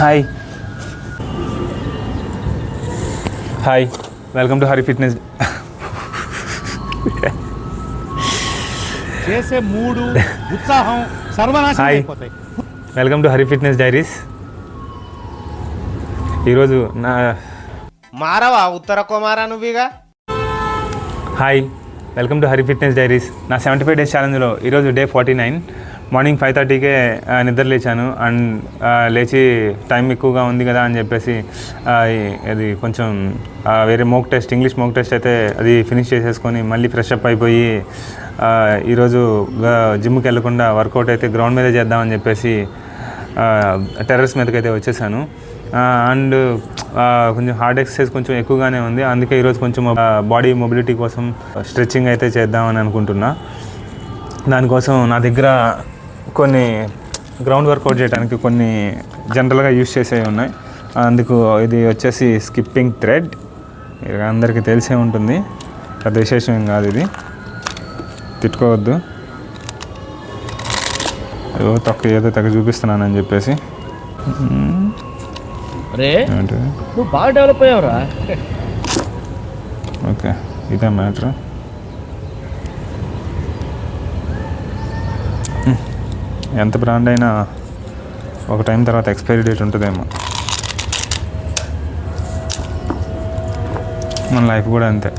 Hi hi welcome to Hari fitness. చేసే మూడు ఉత్సాహం సర్వనాశనం అయిపోతాయి. Welcome to Hari fitness diaries. ఈరోజు నా మారవా ఉత్తర కుమారా నువ్వుగా. Hi welcome to Hari fitness diaries. నా 75 డేస్ ఛాలెంజ్లో ఈరోజు డే 49. మార్నింగ్ 5:30కే నిద్ర లేచాను. అండ్ లేచి టైం ఎక్కువగా ఉంది కదా అని చెప్పేసి అది కొంచెం వేరే ఇంగ్లీష్ మోక్ టెస్ట్ అయితే అది ఫినిష్ చేసేసుకొని మళ్ళీ ఫ్రెష్ అప్ అయిపోయి ఈరోజు జిమ్కి వెళ్ళకుండా వర్కౌట్ అయితే గ్రౌండ్ మీదే చేద్దామని చెప్పేసి టెర్రస్ మీదకి అయితే వచ్చేసాను. అండ్ కొంచెం హార్డ్ ఎక్సర్సైజ్ కొంచెం ఎక్కువగానే ఉంది. అందుకే ఈరోజు కొంచెం బాడీ మొబిలిటీ కోసం స్ట్రెచ్చింగ్ అయితే చేద్దామని అనుకుంటున్నా. దానికోసం నా దగ్గర కొన్ని గ్రౌండ్ వర్కౌట్ చేయడానికి కొన్ని జనరల్గా యూజ్ చేసేవి ఉన్నాయి. అందుకు ఇది వచ్చేసి స్కిప్పింగ్ థ్రెడ్. అందరికీ తెలిసే ఉంటుంది, పెద్ద విశేషం ఏం కాదు. ఇది తిట్టుకోవద్దు, ఏదో తగ్గ చూపిస్తున్నానని చెప్పేసి. నువ్వు బాగా డెవలప్ అయ్యావురా. ఓకే, ఇదే మ్యాటర్. ఎంత బ్రాండ్ అయినా ఒక టైం తర్వాత ఎక్స్పైరీ డేట్ ఉంటుందేమో. మన లైఫ్ కూడా అంతే.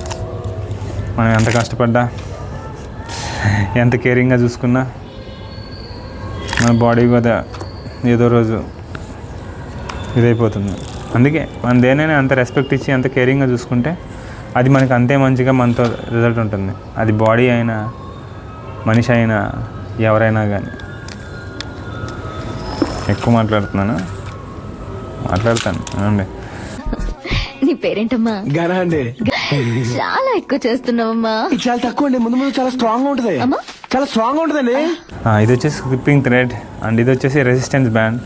మనం ఎంత కష్టపడ్డా, ఎంత కేరింగ్గా చూసుకున్నా మన బాడీ కూడా ఏదో రోజు ఇదైపోతుంది. అందుకే మనం దేనైనా అంత రెస్పెక్ట్ ఇచ్చి అంత కేరింగ్గా చూసుకుంటే అది మనకి అంతే మంచిగా మనతో రిజల్ట్ ఉంటుంది. అది బాడీ అయినా మనిషి అయినా ఎవరైనా కానీ. ఎక్కువ మాట్లాడుతాను అండి. నీ పేరేంటమ్మా? గారా అండి. చాలా ఎక్కువ చేస్తున్నావమ్మా. చాలా తక్కువ అండి, ముందు ముందు చాలా స్ట్రాంగ్ గా ఉంటుంది. చాలా స్ట్రాంగ్ గా ఉంటుందండి. ఇది వచ్చేసి స్కిప్పింగ్ థ్రెడ్ అండ్ ఇది వచ్చేసి రెసిస్టెన్స్ బ్యాండ్.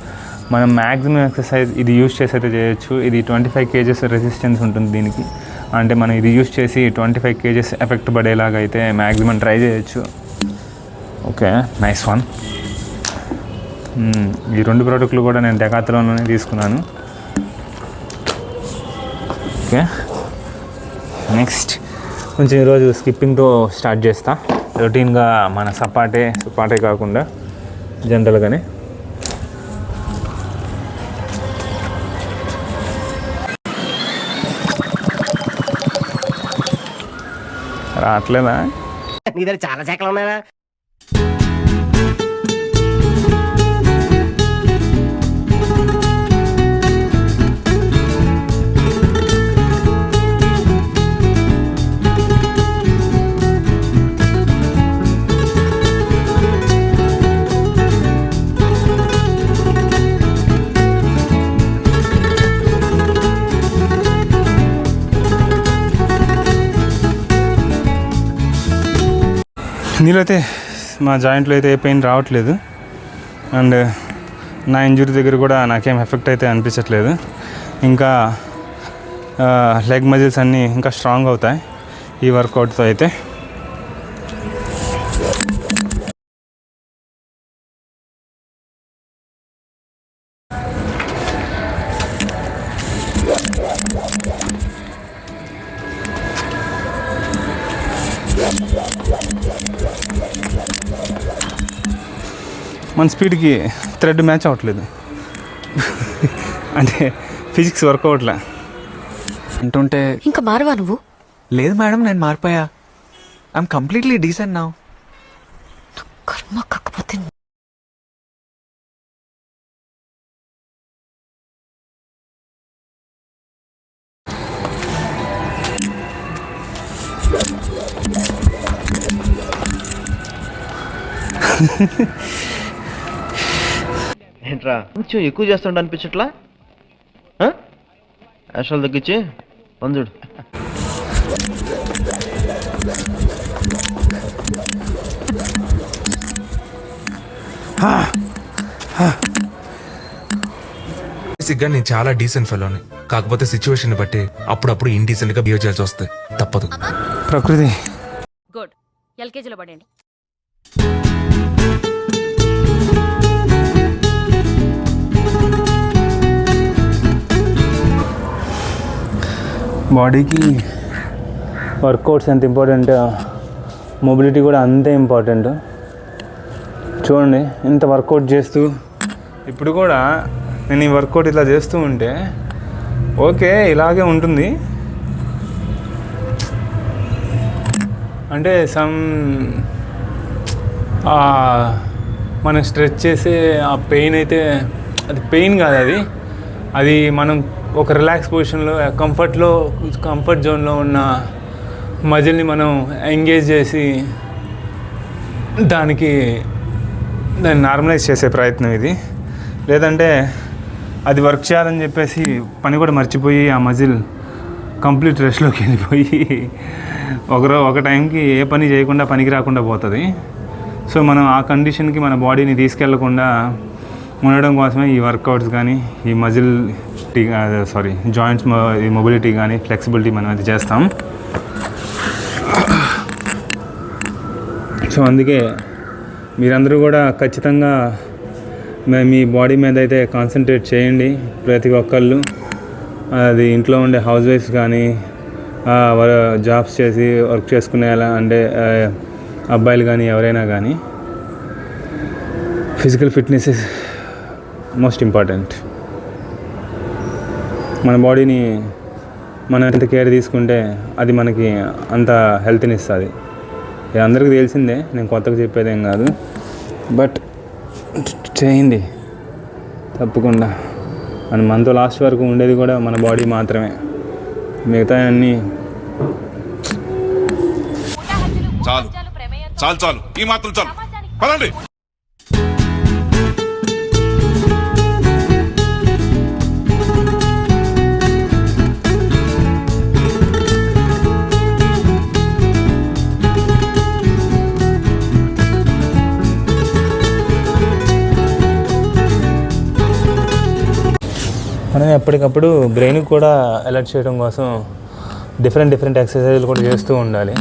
మనం మ్యాక్సిమం ఎక్సర్సైజ్ ఇది యూజ్ చేసి అయితే చేయొచ్చు. ఇది 25 kgs రెసిస్టెన్స్ ఉంటుంది దీనికి. అంటే మనం ఇది యూజ్ చేసి 25 kgs ఎఫెక్ట్ పడేలాగా అయితే మ్యాక్సిమం ట్రై చేయొచ్చు. Okay, nice one. ఈ 2 ప్రోడక్ట్లు కూడా నేను డెకాథ్లాన్లోనే తీసుకున్నాను. ఓకే, నెక్స్ట్ కొంచెం ఈరోజు స్కిప్పింగ్తో స్టార్ట్ చేస్తా. రొటీన్గా మన సపాటే కాకుండా జనరల్గానే. రావట్లేదా? నీ దగ్గర చాలా శాఖలు ఉన్నాయా? నీళ్ళైతే మా జాయింట్లో అయితే ఏ పెయిన్ రావట్లేదు. అండ్ నా ఇంజురీ దగ్గర కూడా నాకేం ఎఫెక్ట్ అయితే అనిపించట్లేదు. ఇంకా లెగ్ మజిల్స్ అన్నీ ఇంకా స్ట్రాంగ్ అవుతాయి ఈ వర్కౌట్తో అయితే. మన స్పీడ్కి థ్రెడ్ మ్యాచ్ అవ్వట్లేదు. అంటే ఫిజిక్స్ వర్క్ అవ్వట్లే అంటుంటే ఇంకా మారవా నువ్వు? లేదు మేడం, నేను మారిపోయా. I'm completely decent now. కర్మ కాకపోతే ఏంట్రా కొంచెం ఎక్కువ చేస్తుండ అనిపించట్లా? యాషాలు తగ్గించి పందుడు. బేసిక్గా నేను చాలా డీసెంట్ ఫెలోని. కాకపోతే సిచ్యువేషన్ బట్టి అప్పుడప్పుడు ఇండీసెంట్ గా బిహేవ్ చేయాల్సి వస్తుంది, తప్పదు. ప్రకృతి గుడ్. ఎల్కేజీలో పడండి. బాడీకి వర్కౌట్స్ ఎంత ఇంపార్టెంట్, మొబిలిటీ కూడా అంతే ఇంపార్టెంట్. చూడండి ఇంత వర్కౌట్ చేస్తూ, ఇప్పుడు కూడా నేను ఈ వర్కౌట్ ఇలా చేస్తూ ఉంటే ఓకే ఇలాగే ఉంటుంది, అంటే మనం స్ట్రెచ్ చేసే ఆ పెయిన్ అయితే అది పెయిన్ కాదు, అది మనం ఒక రిలాక్స్ పొజిషన్లో కంఫర్ట్ జోన్లో ఉన్న మజిల్ని మనం ఎంగేజ్ చేసి దాన్ని నార్మలైజ్ చేసే ప్రయత్నం ఇది. లేదంటే అది వర్క్ చేయాలని చెప్పేసి పని కూడా మర్చిపోయి ఆ మజిల్ కంప్లీట్ రెస్ట్లోకి వెళ్ళిపోయి ఒక టైంకి ఏ పని చేయకుండా పనికి రాకుండా పోతుంది. సో మనం ఆ కండిషన్కి మన బాడీని తీసుకెళ్లకుండా ఉండడం కోసమే ఈ వర్కౌట్స్ కానీ ఈ జాయింట్స్ ఈ మొబిలిటీ కానీ ఫ్లెక్సిబిలిటీ మనం అది చేస్తాం. సో అందుకే మీరందరూ కూడా ఖచ్చితంగా మీ బాడీ మీద అయితే కాన్సన్ట్రేట్ చేయండి. ప్రతి ఒక్కళ్ళు, అది ఇంట్లో ఉండే హౌస్ వైఫ్స్ కానీ జాబ్స్ చేసి వర్క్ చేసుకునేలా అంటే అబ్బాయిలు కానీ ఎవరైనా కానీ physical fitness is most important. మన బాడీని మనం ఎంత కేర్ తీసుకుంటే అది మనకి అంత హెల్త్ని ఇస్తుంది. ఇది అందరికీ తెలిసిందే, నేను కొత్తగా చెప్పేదేం కాదు. బట్ చేయండి తప్పకుండా. అండ్ మనతో లాస్ట్ వరకు ఉండేది కూడా మన బాడీ మాత్రమే, మిగతా అన్నీ చాలు చాలు చాలు, ఈ మాత్రం చాలు, పదండి. మనం ఎప్పటికప్పుడు బ్రెయిన్కి కూడా అలర్ట్ చేయడం కోసం డిఫరెంట్ ఎక్సర్సైజులు కూడా చేస్తూ ఉండాలి.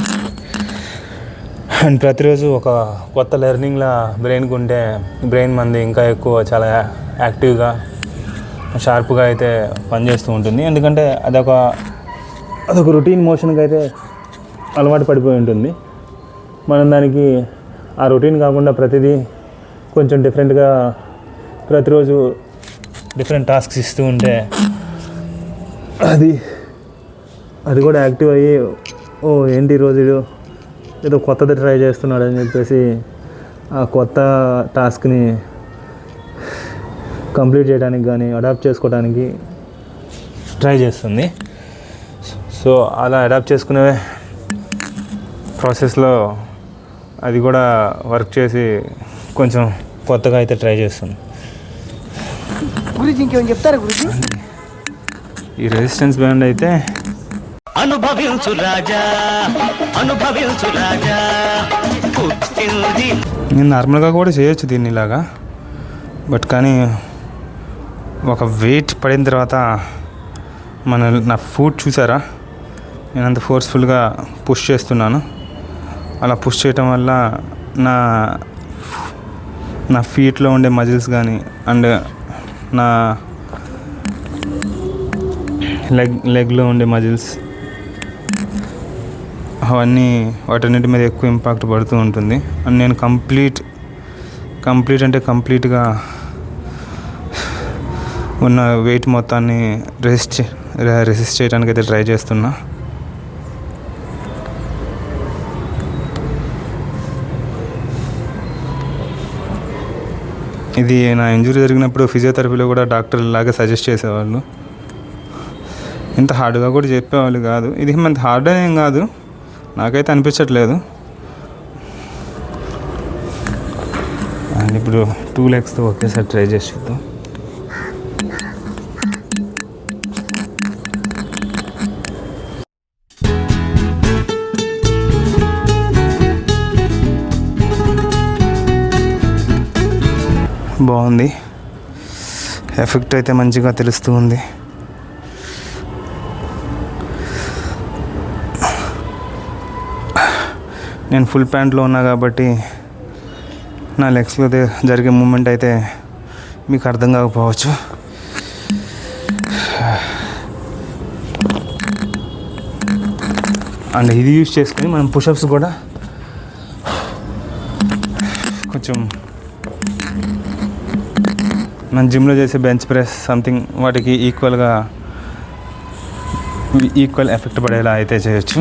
అండ్ ప్రతిరోజు ఒక కొత్త లెర్నింగ్లా బ్రెయిన్కి ఉంటే బ్రెయిన్ మంది ఇంకా ఎక్కువ చాలా యాక్టివ్గా షార్ప్గా అయితే పనిచేస్తూ ఉంటుంది. ఎందుకంటే అదొక రొటీన్ మోషన్కి అయితే అలవాటు పడిపోయి ఉంటుంది. మనం దానికి ఆ రొటీన్ కాకుండా ప్రతిదీ కొంచెం డిఫరెంట్గా ప్రతిరోజు డిఫరెంట్ టాస్క్స్ ఇస్తూ ఉంటే అది కూడా యాక్టివ్ అయ్యి ఏంటి ఈరోజు ఏదో కొత్తది ట్రై చేస్తున్నాడు అని చెప్పేసి ఆ కొత్త టాస్క్ని కంప్లీట్ చేయడానికి కానీ అడాప్ట్ చేసుకోవడానికి ట్రై చేస్తుంది. సో అలా అడాప్ట్ చేసుకునే ప్రాసెస్లో అది కూడా వర్క్ చేసి కొంచెం కొత్తగా అయితే ట్రై చేస్తుంది. గురించి ఇంకేమైనా చెప్తారా గురించి? ఈ రెసిస్టెన్స్ బ్యాండ్ అయితే అనుభవించు రాజా, అనుభవించు రాజా. నేను నార్మల్గా కూడా చేయొచ్చు దీన్ని ఇలాగా, బట్ కానీ ఒక వెయిట్ పడిన తర్వాత నా ఫుట్ చూసారా, నేను అంత ఫోర్స్ఫుల్గా పుష్ చేస్తున్నాను. అలా పుష్ చేయటం వల్ల నా ఫీట్లో ఉండే మజిల్స్ కానీ అండ్ నా లెగ్లో ఉండే మజిల్స్ అవన్నీ వాటన్నిటి మీద ఎక్కువ ఇంపాక్ట్ పడుతూ ఉంటుంది. అండ్ నేను కంప్లీట్ అంటే కంప్లీట్గా ఉన్న వెయిట్ మొత్తాన్ని రెసిస్ట్ చేయడానికి అయితే ట్రై చేస్తున్నా. ఇది నా ఇంజురీ జరిగినప్పుడు ఫిజియోథెరపీలో కూడా డాక్టర్ లాగా సజెస్ట్ చేసేవాళ్ళు. ఇంత హార్డ్గా కూడా చెప్పేవాళ్ళు కాదు. ఇది అంత హార్డ్ ఏం కాదు, నాకైతే అనిపించట్లేదు. అండ్ ఇప్పుడు 2 లెగ్స్తో ఒకేసారి ట్రై చేసి చూద్దాం. బాగుంది, ఎఫెక్ట్ అయితే మంచిగా తెలుస్తూ ఉంది. నేను ఫుల్ ప్యాంట్లో ఉన్నా కాబట్టి నా లెగ్స్లో జరిగే మూమెంట్ అయితే మీకు అర్థం కాకపోవచ్చు. అండ్ ఇది యూజ్ చేసుకొని మనం పుషప్స్ కూడా కొంచెం మన జిమ్లో చేసే బెంచ్ ప్రెస్ సంథింగ్ వాటికి ఈక్వల్ ఎఫెక్ట్ పడేలా అయితే చేయొచ్చు.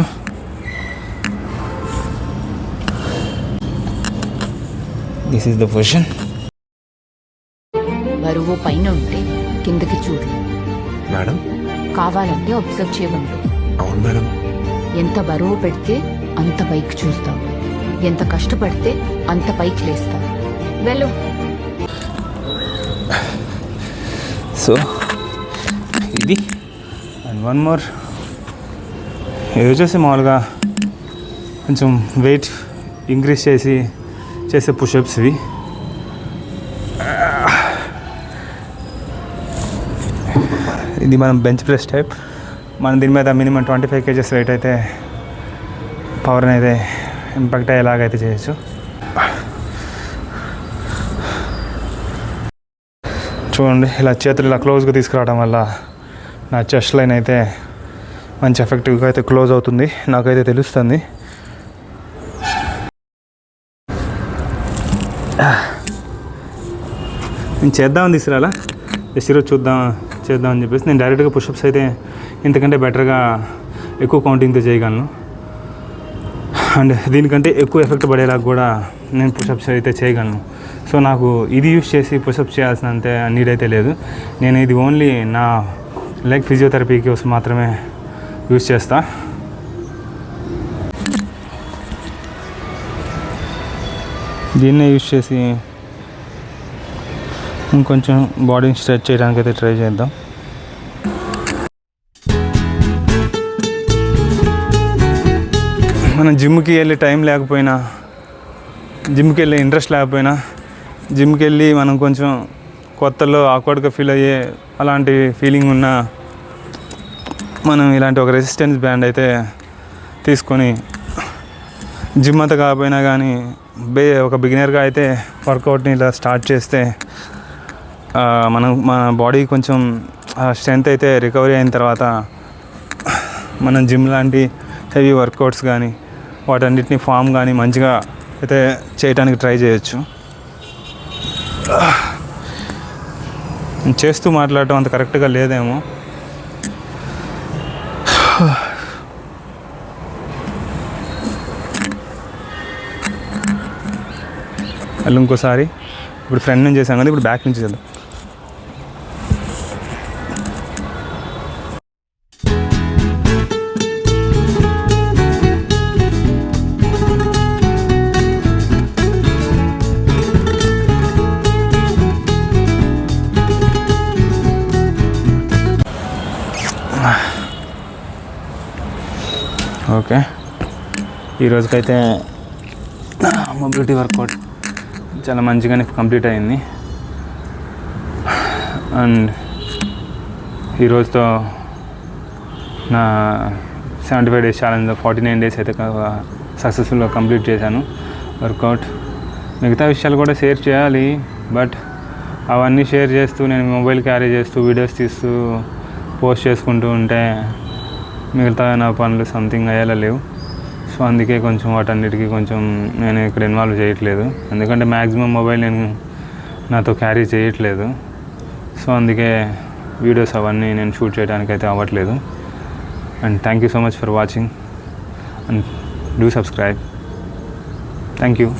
This is the position. బరువు పైన ఉంటే కిందకి చూడు. మేడం కావాలంటే అబ్జర్వ్ చేయండి. అవును మేడం. ఎంత బరువు పెడితే అంత పైకి చూస్తావు, ఎంత కష్టపడితే అంత పైకి లేస్తావు. వెళ్ళు. సో ఇది అండ్ వన్ మోర్, ఇది వచ్చేసి మామూలుగా కొంచెం వెయిట్ ఇంక్రీజ్ చేసే పుషప్స్ ఇవి. ఇది మనం బెంచ్ ప్రెస్ టైప్. మనం దీని మీద మినిమం 25 kgs వెయిట్ అయితే పవర్ని అయితే ఇంపాక్ట్ అయ్యేలాగైతే చేయొచ్చు. చూడండి, ఇలా చేతులు ఇలా క్లోజ్గా తీసుకురావడం వల్ల నా చెస్ట్ లైన్ అయితే మంచి ఎఫెక్టివ్గా అయితే క్లోజ్ అవుతుంది, నాకైతే తెలుస్తుంది. నేను చేద్దామని తీసుకురాలా, జస్ట్ ఈరోజు చేద్దామని చెప్పేసి నేను డైరెక్ట్గా పుషప్స్ అయితే ఇంతకంటే బెటర్గా ఎక్కువ కౌంటింగ్తో చేయగలను. అండ్ దీనికంటే ఎక్కువ ఎఫెక్ట్ పడేలాగా కూడా నేను పుషప్స్ అయితే చేయగలను. సో నాకు ఇది యూస్ చేసి పుషప్స్ చేయాల్సినంత నీడ్ అయితే లేదు. నేను ఇది ఓన్లీ నా లెగ్ ఫిజియోథెరపీ కోసం మాత్రమే యూస్ చేస్తా. దీన్నే యూస్ చేసి ఇంకొంచెం బాడీని స్ట్రెచ్ చేయడానికి అయితే ట్రై చేద్దాం. మనం జిమ్కి వెళ్ళి టైం లేకపోయినా, జిమ్కి వెళ్ళే ఇంట్రెస్ట్ లేకపోయినా, జిమ్కి వెళ్ళి మనం కొంచెం కొత్తలో ఆక్వర్డ్గా ఫీల్ అయ్యే అలాంటి ఫీలింగ్ ఉన్న మనం ఇలాంటి ఒక రెసిస్టెన్స్ బ్యాండ్ అయితే తీసుకొని జిమ్ అంతా కాకపోయినా కానీ ఒక బిగినర్గా అయితే వర్కౌట్ని ఇలా స్టార్ట్ చేస్తే మన బాడీ కొంచెం స్ట్రెంత్ అయితే రికవరీ అయిన తర్వాత మనం జిమ్ లాంటి హెవీ వర్కౌట్స్ కానీ వాటన్నిటిని ఫామ్ కానీ మంచిగా అయితే చేయడానికి ట్రై చేయొచ్చు. చేస్తూ మాట్లాడటం అంత కరెక్ట్గా లేదేమో. మళ్ళీ ఇంకోసారి ఇప్పుడు ఫ్రంట్ నుంచి చేసాం కదా, ఇప్పుడు బ్యాక్ నుంచి చేద్దాం. ఓకే, ఈరోజుకైతే మొబిలిటీ వర్కౌట్ చాలా మంచిగానే కంప్లీట్ అయింది. అండ్ ఈరోజుతో నా 75 days ఛాలెంజ్ 49 days అయితే సక్సెస్ఫుల్గా కంప్లీట్ చేశాను వర్కౌట్. మిగతా విషయాలు కూడా షేర్ చేయాలి, బట్ అవన్నీ షేర్ చేస్తూ నేను మొబైల్ క్యారీ చేస్తూ వీడియోస్ తీస్తూ పోస్ట్ చేసుకుంటూ ఉంటే మిగతా నా పనులు సంథింగ్ అయ్యేలా లేవు. సో అందుకే కొంచెం వాటన్నిటికీ కొంచెం నేను ఇక్కడ ఇన్వాల్వ్ చేయట్లేదు, ఎందుకంటే మ్యాక్సిమం మొబైల్ నేను నాతో క్యారీ చేయట్లేదు. సో అందుకే వీడియోస్ అవన్నీ నేను షూట్ చేయడానికి అయితే అవ్వట్లేదు. And thank you so much for watching and do subscribe. Thank you.